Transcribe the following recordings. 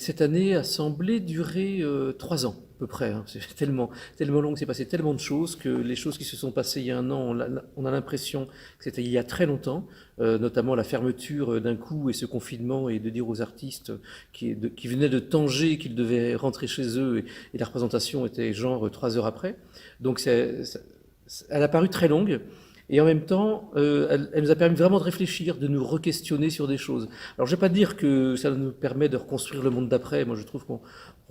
Cette année a semblé durer 3 ans à peu près, hein. C'est tellement long, c'est passé tellement de choses que les choses qui se sont passées il y a un an, on a l'impression que c'était il y a très longtemps, notamment la fermeture d'un coup et ce confinement et de dire aux artistes qui venaient de Tanger qu'ils devaient rentrer chez eux et la représentation était genre 3 heures après. Donc elle a paru très longue. Et en même temps, elle nous a permis vraiment de réfléchir, de nous re-questionner sur des choses. Alors, je ne vais pas dire que ça nous permet de reconstruire le monde d'après. Moi, je trouve qu'on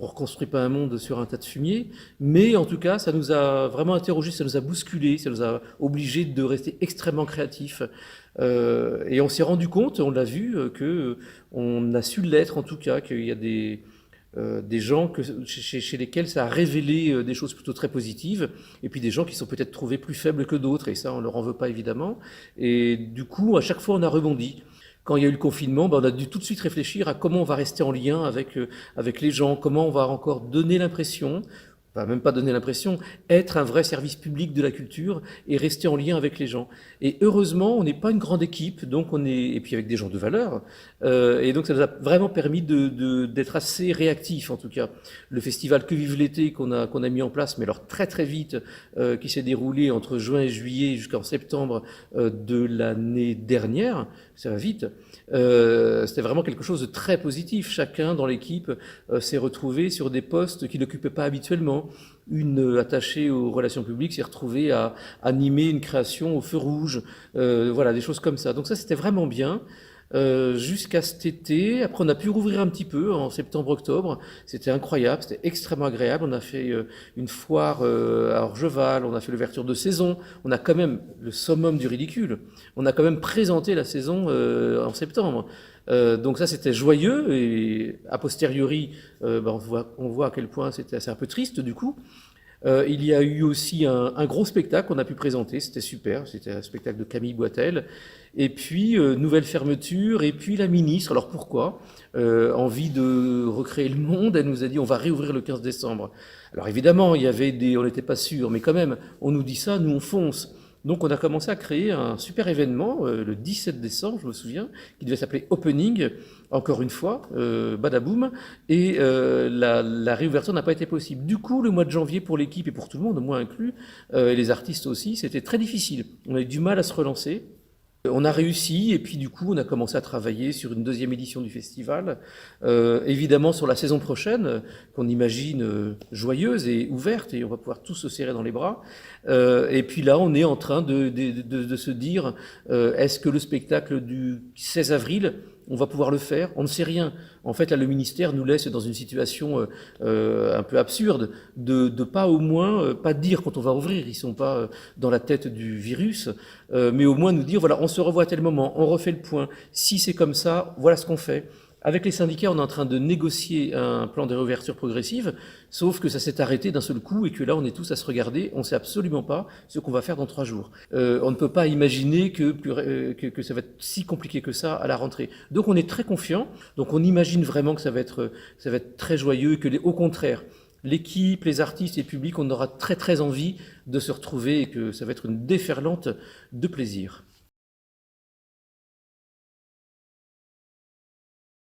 ne reconstruit pas un monde sur un tas de fumier. Mais en tout cas, ça nous a vraiment interrogés, ça nous a bousculés, ça nous a obligés de rester extrêmement créatifs. Et on s'est rendu compte, on l'a vu, que on a su l'être en tout cas, qu'il y a des gens chez lesquels ça a révélé des choses plutôt très positives, et puis des gens qui sont peut-être trouvés plus faibles que d'autres, et ça on ne leur en veut pas évidemment. Et du coup, à chaque fois on a rebondi. Quand il y a eu le confinement, on a dû tout de suite réfléchir à comment on va rester en lien avec les gens, comment on va encore donner l'impression, enfin même pas donner l'impression, être un vrai service public de la culture et rester en lien avec les gens. Et heureusement, on n'est pas une grande équipe, donc et puis avec des gens de valeur, et donc ça nous a vraiment permis d'être assez réactifs en tout cas. Le festival Que Vive l'été qu'on a mis en place, mais alors très très vite, qui s'est déroulé entre juin et juillet jusqu'en septembre de l'année dernière, ça va vite. C'était vraiment quelque chose de très positif. Chacun dans l'équipe s'est retrouvé sur des postes qu'il n'occupait pas habituellement. Une attachée aux relations publiques s'est retrouvée à animer une création au feu rouge. Voilà, des choses comme ça. Donc ça, c'était vraiment bien. Jusqu'à cet été. Après, on a pu rouvrir un petit peu en septembre-octobre. C'était incroyable, c'était extrêmement agréable. On a fait une foire à Orgeval, on a fait l'ouverture de saison. On a quand même le summum du ridicule. On a quand même présenté la saison en septembre. Donc ça, c'était joyeux et a posteriori, on voit à quel point c'est un peu triste du coup. Il y a eu aussi un gros spectacle qu'on a pu présenter, c'était super, c'était un spectacle de Camille Boitel. Et puis, nouvelle fermeture, et puis la ministre, alors pourquoi envie de recréer le monde, elle nous a dit on va réouvrir le 15 décembre. Alors évidemment, on n'était pas sûr, mais quand même, on nous dit ça, nous on fonce. Donc on a commencé à créer un super événement le 17 décembre, je me souviens, qui devait s'appeler Opening, encore une fois, badaboum, et la réouverture n'a pas été possible. Du coup, le mois de janvier pour l'équipe et pour tout le monde, moi inclus, et les artistes aussi, c'était très difficile. On a eu du mal à se relancer. On a réussi et puis du coup on a commencé à travailler sur une deuxième édition du festival, évidemment sur la saison prochaine qu'on imagine joyeuse et ouverte et on va pouvoir tous se serrer dans les bras. Et puis là on est en train de se dire est-ce que le spectacle du 16 avril on va pouvoir le faire? On ne sait rien. En fait, là, le ministère nous laisse dans une situation un peu absurde de pas au moins, pas dire quand on va ouvrir, ils sont pas dans la tête du virus, mais au moins nous dire, voilà, on se revoit à tel moment, on refait le point. Si c'est comme ça, voilà ce qu'on fait. Avec les syndicats, on est en train de négocier un plan de réouverture progressive, sauf que ça s'est arrêté d'un seul coup et que là, on est tous à se regarder. On ne sait absolument pas ce qu'on va faire dans 3 jours. On ne peut pas imaginer que ça va être si compliqué que ça à la rentrée. Donc, on est très confiant. Donc, on imagine vraiment que ça va être très joyeux et que, au contraire, l'équipe, les artistes et le public, on aura très très envie de se retrouver et que ça va être une déferlante de plaisir.